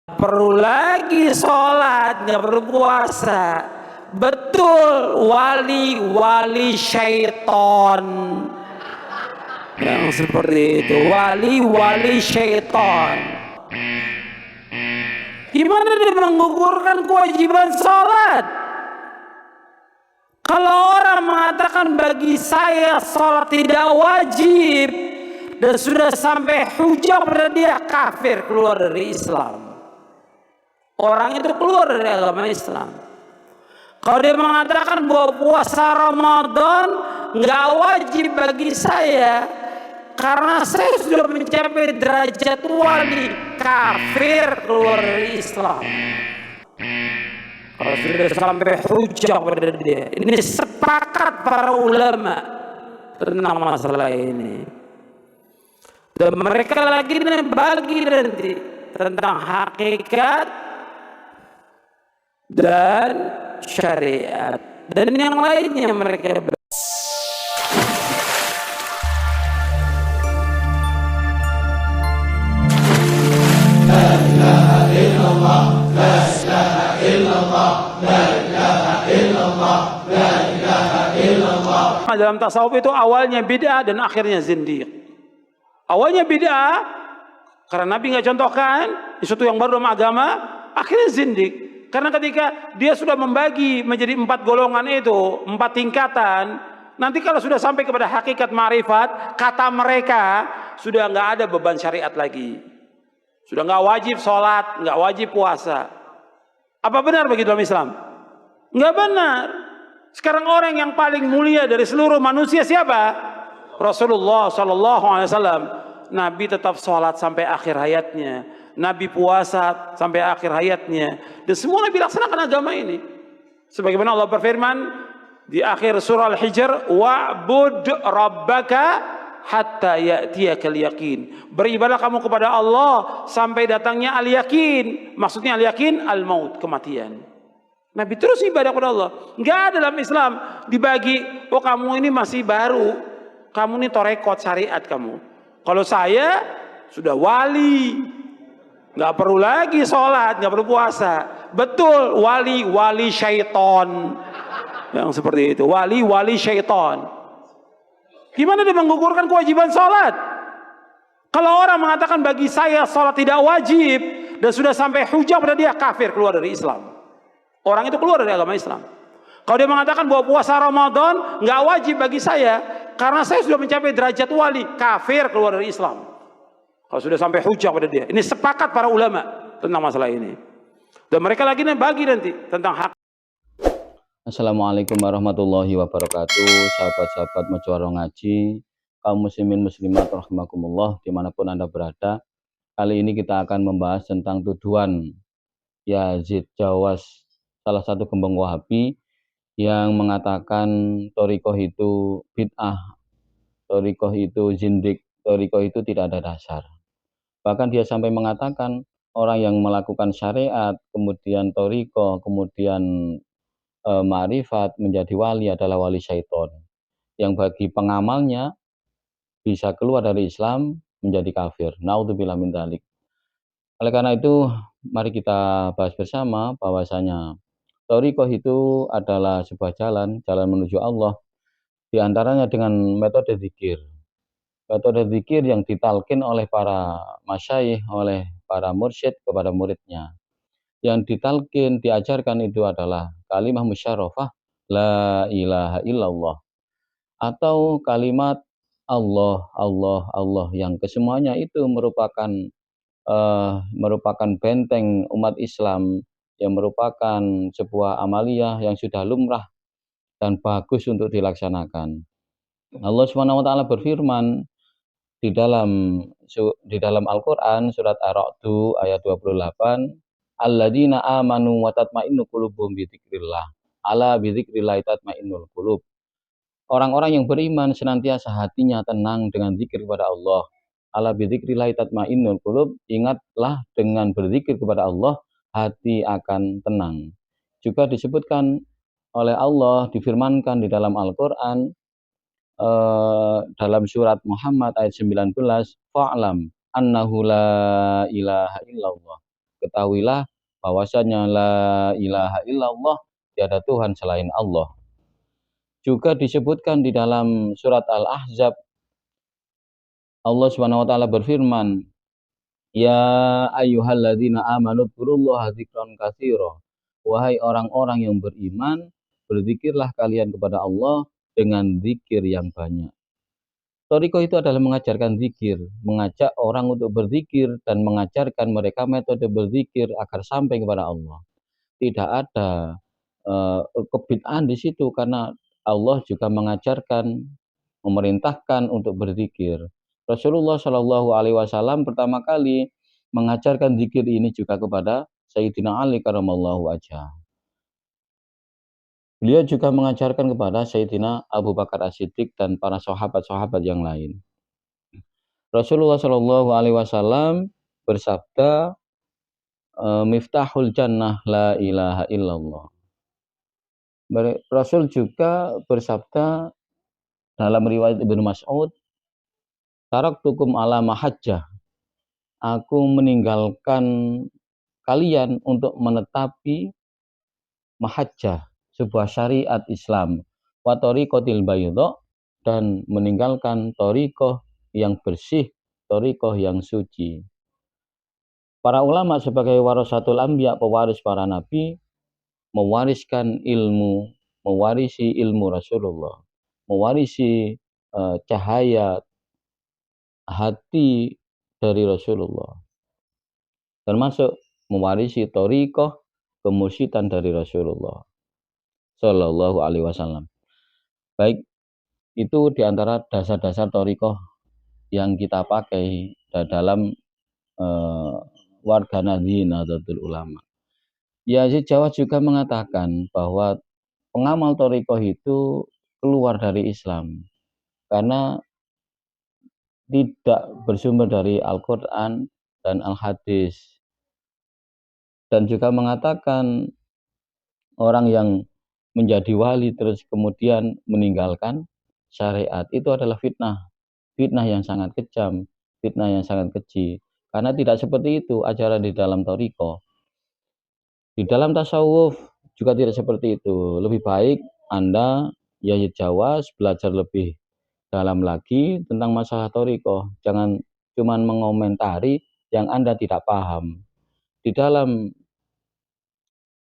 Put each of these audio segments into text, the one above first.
Perlu lagi sholat, nggak perlu puasa. Betul, wali syaiton yang seperti itu, wali syaiton. Gimana dia menggugurkan kewajiban sholat? Kalau orang mengatakan bagi saya sholat tidak wajib dan sudah sampai hujah pada dia, kafir, keluar dari Islam. Orang itu keluar dari agama Islam. Kalau dia mengatakan bahwa puasa Ramadan nggak wajib bagi saya karena saya sudah mencapai derajat wali, kafir, keluar dari Islam. Kalau sudah sampai hujah pada dia, ini sepakat para ulama tentang masalah ini. Dan mereka lagi bagi nanti tentang hakikat dan syariat dan yang lainnya mereka. Dalam tasawuf itu awalnya bid'ah dan akhirnya zindiq. Awalnya bid'ah karena Nabi nggak contohkan sesuatu yang baru dalam agama, akhirnya zindiq. Karena ketika dia sudah membagi menjadi 4 golongan itu, 4 tingkatan, nanti kalau sudah sampai kepada hakikat ma'rifat, kata mereka sudah nggak ada beban syariat lagi. Sudah nggak wajib sholat, nggak wajib puasa. Apa benar begitu dalam Islam? Nggak benar. Sekarang orang yang paling mulia dari seluruh manusia siapa? Rasulullah Sallallahu Alaihi Wasallam. Nabi tetap sholat sampai akhir hayatnya. Nabi puasa sampai akhir hayatnya. Dan semua Nabi laksanakan agama ini. Sebagaimana Allah berfirman di akhir surah Al-Hijr, wa'bud rabbaka hatta ya'tiyakal yaqin. Beribadah kamu kepada Allah sampai datangnya al-yaqin. Maksudnya al-yaqin al-maut, kematian. Nabi terus ibadah kepada Allah. Enggak ada dalam Islam dibagi, oh kamu ini masih baru, kamu ini torekot syariat kamu. Kalau saya sudah wali, nggak perlu lagi sholat, nggak perlu puasa. Betul, wali syaiton yang seperti itu, wali syaiton. Gimana dia menggugurkan kewajiban sholat? Kalau orang mengatakan bagi saya sholat tidak wajib dan sudah sampai hujah pada dia, kafir, keluar dari Islam. Orang itu keluar dari agama Islam. Kalau dia mengatakan bahwa puasa Ramadan nggak wajib bagi saya karena saya sudah mencapai derajat wali, kafir, keluar dari Islam. Kalau sudah sampai hujah pada dia, ini sepakat para ulama tentang masalah ini. Dan mereka lagi bagi nanti tentang hak. Assalamualaikum warahmatullahi wabarakatuh, sahabat-sahabat Mojowarro Ngaji, kaum muslimin muslimat rahimakumullah dimanapun Anda berada. Kali ini kita akan membahas tentang tuduhan Yazid Jawas, salah satu gembong Wahabi yang mengatakan thariqah itu bid'ah, thariqah itu zindik, thariqah itu tidak ada dasar. Bahkan dia sampai mengatakan orang yang melakukan syariat, kemudian thariqah, kemudian ma'rifat menjadi wali adalah wali syaiton, yang bagi pengamalnya bisa keluar dari Islam menjadi kafir. Naudzubillah min dzalik. Oleh karena itu, mari kita bahas bersama bahwasanya thariqah itu adalah sebuah jalan menuju Allah, di antaranya dengan metode zikir. Metode zikir yang ditalkin oleh para masyayikh, oleh para mursyid kepada muridnya. Yang ditalkin, diajarkan itu adalah kalimah musyarrafah, la ilaha illallah, atau kalimat Allah, Allah, Allah, yang kesemuanya itu merupakan benteng umat Islam, yang merupakan sebuah amaliyah yang sudah lumrah dan bagus untuk dilaksanakan. Allah Subhanahu wa taala berfirman di dalam Al-Qur'an surat Ar-Ra'd ayat 28, alladzina amanu wa tatma'innu qulubuhum bi dzikrillah. Ala bi dzikrillah tatma'innul qulub. Orang-orang yang beriman senantiasa hatinya tenang dengan zikir kepada Allah. Ala bi dzikrillah tatma'innul qulub. Ingatlah dengan berzikir kepada Allah, hati akan tenang. Juga disebutkan oleh Allah, difirmankan di dalam Al-Qur'an dalam surat Muhammad ayat 19, fa'lam annahu la ilaha illallah. ketahuilah bahwasanya la ilaha illallah, tiada Tuhan selain Allah. Juga disebutkan di dalam surat Al-Ahzab, Allah Subhanahu wa taala berfirman, ya ayyuhalladzina amanu dzkurullaha dzikran katsira. Wahai orang-orang yang beriman, berzikirlah kalian kepada Allah dengan zikir yang banyak. Thariqah itu adalah mengajarkan zikir, mengajak orang untuk berzikir dan mengajarkan mereka metode berzikir agar sampai kepada Allah. Tidak ada kebid'ahan di situ, karena Allah juga mengajarkan, memerintahkan untuk berzikir. Rasulullah Shallallahu Alaihi Wasallam pertama kali mengajarkan zikir ini juga kepada Sayyidina Ali karramallahu wajhah. Beliau juga mengajarkan kepada Sayyidina Abu Bakar As-Siddiq dan para sahabat-sahabat yang lain. Rasulullah Shallallahu Alaihi Wasallam bersabda, miftahul jannah la ilaha illallah. Rasul juga bersabda dalam riwayat Ibnu Mas'ud, taraktukum ala mahajjah, aku meninggalkan kalian untuk menetapi mahajjah, sebuah syariat Islam, wa thariqatil baydha, dan meninggalkan thariqah yang bersih, thariqah yang suci. Para ulama sebagai warasatul anbiya, pewaris para nabi, mewariskan ilmu, mewarisi ilmu Rasulullah, mewarisi cahaya hati dari Rasulullah, termasuk mewarisi thariqah kemursyidhan dari Rasulullah Shallallahu Alaihi Wasallam. Baik, itu diantara dasar-dasar thariqah yang kita pakai dalam warga Nahdlatul Ulama. Yazid Jawa juga mengatakan bahwa pengamal thariqah itu keluar dari Islam karena tidak bersumber dari Al-Quran dan Al-Hadis, dan juga mengatakan orang yang menjadi wali terus kemudian meninggalkan syariat itu adalah fitnah yang sangat kejam, fitnah yang sangat keji, karena tidak seperti itu ajaran di dalam thariqah. Di dalam tasawuf juga tidak seperti itu. Lebih baik Anda Yazid Jawas belajar lebih dalam lagi tentang masalah thariqah, jangan cuma mengomentari yang Anda tidak paham. Di dalam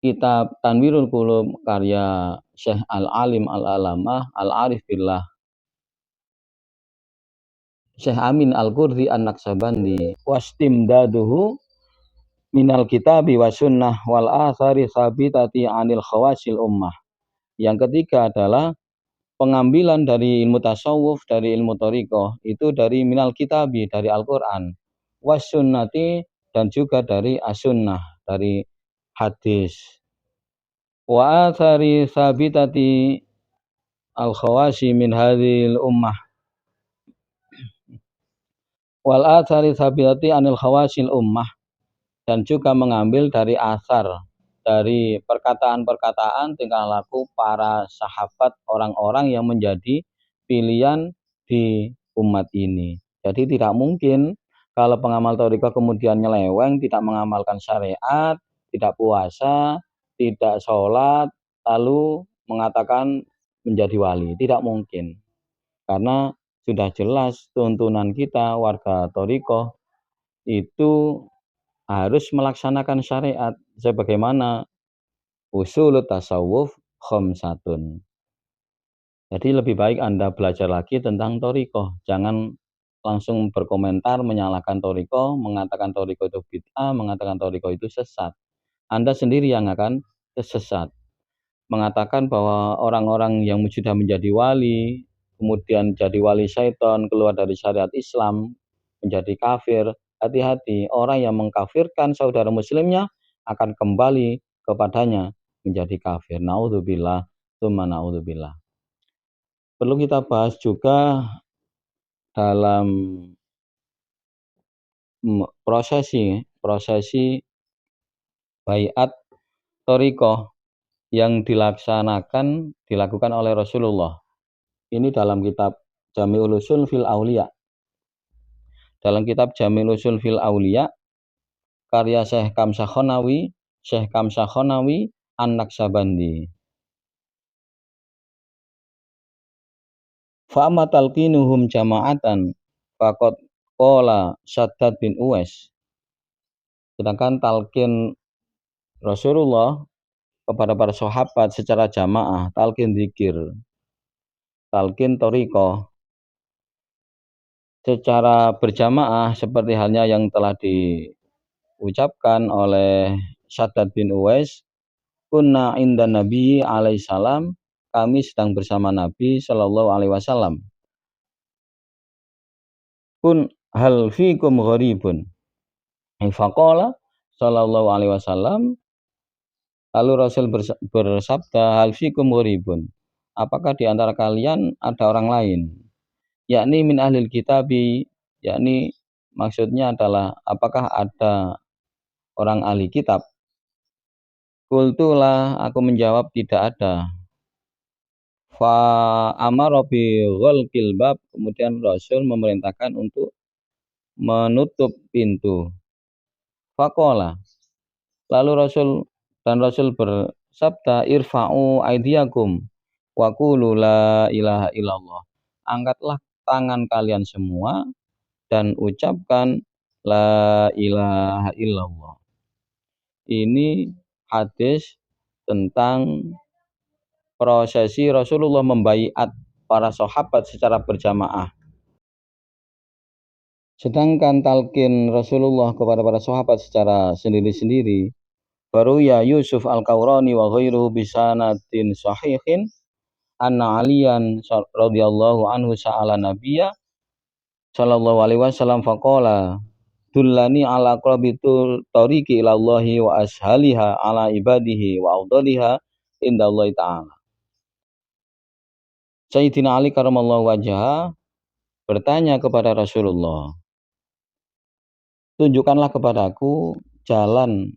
kitab Tanwirul Qulub karya Syekh Al-Alim Al-Alamah Al-Arif Billah Syekh Amin Al-Qurdi An-Naqsabandi, wastimdaduhu minal kitabi wa sunnah wal athari sabitati anil khawasil ummah. Yang ketiga adalah pengambilan dari ilmu tasawuf, dari ilmu thariqah itu dari minal kitabi, dari Al-Quran, was sunnati, dan juga dari as-sunnah, dari hadis, wa athari sabitati al-khawasi min hadhil ummah, wal athari sabitati anil khawasil ummah, dan juga mengambil dari asar, dari perkataan-perkataan tingkah laku para sahabat, orang-orang yang menjadi pilihan di umat ini. Jadi tidak mungkin kalau pengamal thariqah kemudian nyeleweng, tidak mengamalkan syariat, tidak puasa, tidak sholat, lalu mengatakan menjadi wali. Tidak mungkin. Karena sudah jelas tuntunan kita warga thariqah itu harus melaksanakan syariat sebagaimana usul tasawuf khamsatun. Jadi lebih baik Anda belajar lagi tentang thariqah, jangan langsung berkomentar menyalahkan thariqah, mengatakan thariqah itu bid'ah, mengatakan thariqah itu sesat. Anda sendiri yang akan sesat. Mengatakan bahwa orang-orang yang sudah menjadi wali, kemudian jadi wali syaitan, keluar dari syariat Islam, menjadi kafir. Hati-hati, orang yang mengkafirkan saudara muslimnya akan kembali kepadanya menjadi kafir. Naudzubillah, tsumma naudzubillah. Perlu kita bahas juga dalam prosesi baiat thariqah yang dilakukan oleh Rasulullah. Ini dalam kitab Jami'ul Usul fil Auliya. Dalam kitab Jami'ul Usul fil Auliya karya Syekh Kamsakhonawi An-Naksabandi. Fa'ama talqinuhum jama'atan faqad qala Syaddad bin Uwais. Sedangkan talqin Rasulullah kepada para sahabat secara jamaah, talqin zikir, talqin thariqah secara berjamaah seperti halnya yang telah diucapkan oleh Syaddad bin Uwais, kunna inda Nabi alaihi salam, kami sedang bersama Nabi Shallallahu alaihi wasallam. Kun hal fikum gharibun. Faqala Shallallahu alaihi wasallam, lalu Rasul bersabda, hal fikum gharibun. Apakah di antara kalian ada orang lain? Yakni min ahlil kitabi, yakni maksudnya adalah apakah ada orang ahli kitab? Qultulah, aku menjawab tidak ada. Fa amara bi ghalqil bab, kemudian Rasul memerintahkan untuk menutup pintu. Faqala, lalu Rasul bersabda, irfa'u aidiyakum wa qulu la ilaha illallah. Angkatlah tangan kalian semua dan ucapkan la ilaha illallah. Ini hadis tentang prosesi Rasulullah membaiat para sahabat secara berjamaah. Sedangkan talqin Rasulullah kepada para sahabat secara sendiri-sendiri, baru ya Yusuf Al-Qawrani wa ghairuhu bisanadin sahihin anna Aliyan radhiyallahu anhu sa'ala nabiyya sallallahu alaihi wasallam faqala dullani ala aqrabitul tariqi ilallahi wa ashaliha ala ibadihi wa awdaliha indallahi ta'ala. Sayyidina Ali karamallahu wajhah bertanya kepada Rasulullah, tunjukkanlah kepadaku jalan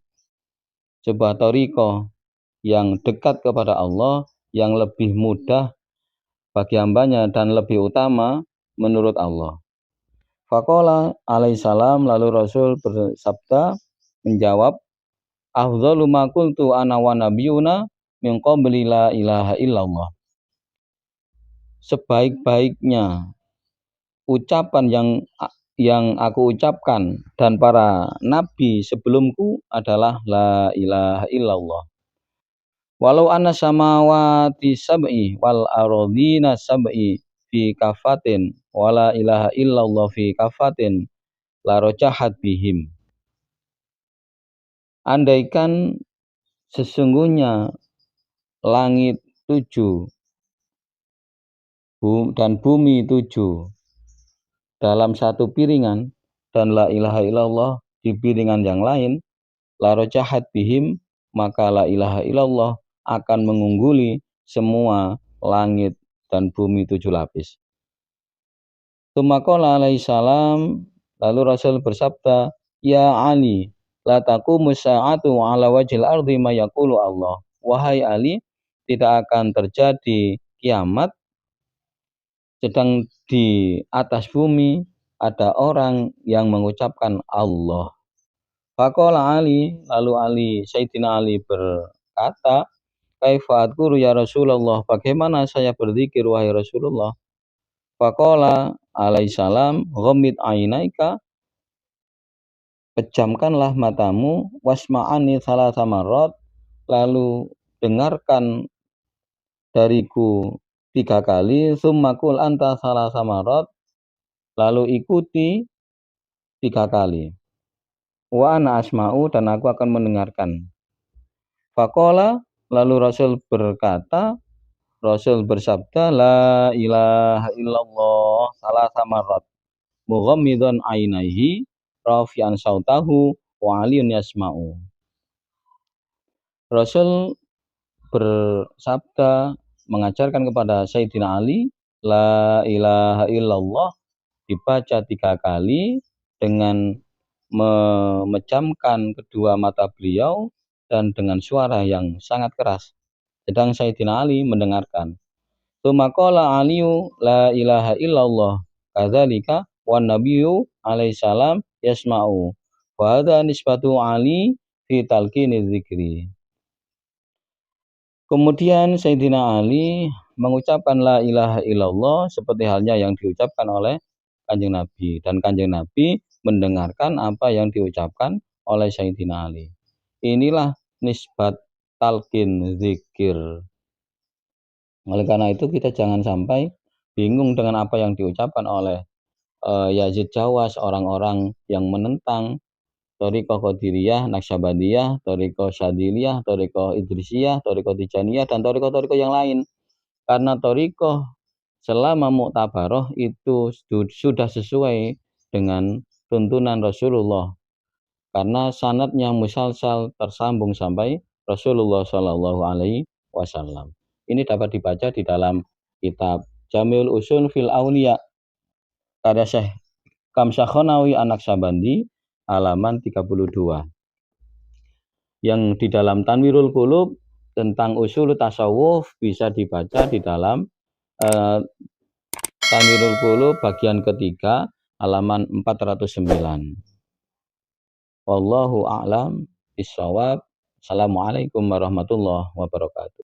sebuah thariqah yang dekat kepada Allah, yang lebih mudah bagi hambanya dan lebih utama menurut Allah. Faqala alaihissalam, lalu Rasul bersabda menjawab, afdhalu ma qultu ana wa nabiyuna min qabli la ilaha illallah. Sebaik-baiknya ucapan yang aku ucapkan dan para nabi sebelumku adalah la ilaha illallah. Walau anna samawati sab'i wal ardina sab'i fi kafatin wala ilaha illallah fi kafatin la rajahat bihim. Andaikan sesungguhnya langit 7 dan bumi 7 dalam satu piringan dan la ilaha illallah di piringan yang lain, la rajahat bihim, maka la ilaha illallah akan mengungguli semua langit dan bumi 7 lapis. Tsumma qala alaihi salam, lalu Rasul bersabda, ya Ali, la taqumu sa'atu ala wajhil ardi ma yaqulu Allah. Wahai Ali, tidak akan terjadi kiamat sedang di atas bumi ada orang yang mengucapkan Allah. Faqala Ali, lalu Sayyidina Ali berkata, kaifa adkuru ya Rasulullah, bagaimana saya berzikir wahai Rasulullah? Faqala alaihissalam, ghammid ainaika, pejamkanlah matamu, wasma'ani thalatha marrat, lalu dengarkan dariku 3 kali, tsumma qul anta thalatha marrat, lalu ikuti 3 kali. Wa ana asma'u, dan aku akan mendengarkan. Faqala, lalu Rasul bersabda, la ilaha illallah thalatha marrat, mughammidhan ainaihi, rafi'an sautahu, wa aliyun yasma'u. Rasul bersabda mengajarkan kepada Sayyidina Ali, la ilaha illallah dibaca 3 kali dengan memejamkan kedua mata beliau dan dengan suara yang sangat keras. Sedang Sayyidina Ali mendengarkan. Tsumma qala Aliyu la ilaha illallah kadzalika wan nabiyyu alaihi salam yasma'u Wa hadza nisbatu Ali fi talqiniz zikri. Kemudian Sayyidina Ali mengucapkan la ilaha illallah seperti halnya yang diucapkan oleh Kanjeng Nabi, dan Kanjeng Nabi mendengarkan apa yang diucapkan oleh Sayyidina Ali. Inilah nisbat talqin zikir. Oleh karena itu kita jangan sampai bingung dengan apa yang diucapkan oleh Yazid Jawas, orang-orang yang menentang Thariqah Qadiriyah, Naqsyabandiyah, Thariqah Syadiliyah, Thariqah Idrisiyah, Thariqah Tijaniyah, dan Thariqah-Thariqah yang lain. Karena Thariqah selama Mu'tabaroh itu sudah sesuai dengan tuntunan Rasulullah. Karena sanadnya musalsal tersambung sampai Rasulullah Shallallahu Alaihi Wasallam. Ini dapat dibaca di dalam kitab Jamiul Usul fil Auliya karya Syekh Kamsakhonawi An-Naqsyabandi halaman 32. Yang di dalam Tanwirul Qulub tentang usul tasawuf bisa dibaca di dalam Tanwirul Qulub bagian ketiga halaman 409. Wallahu a'lam bishawab. Assalamualaikum warahmatullahi wabarakatuh.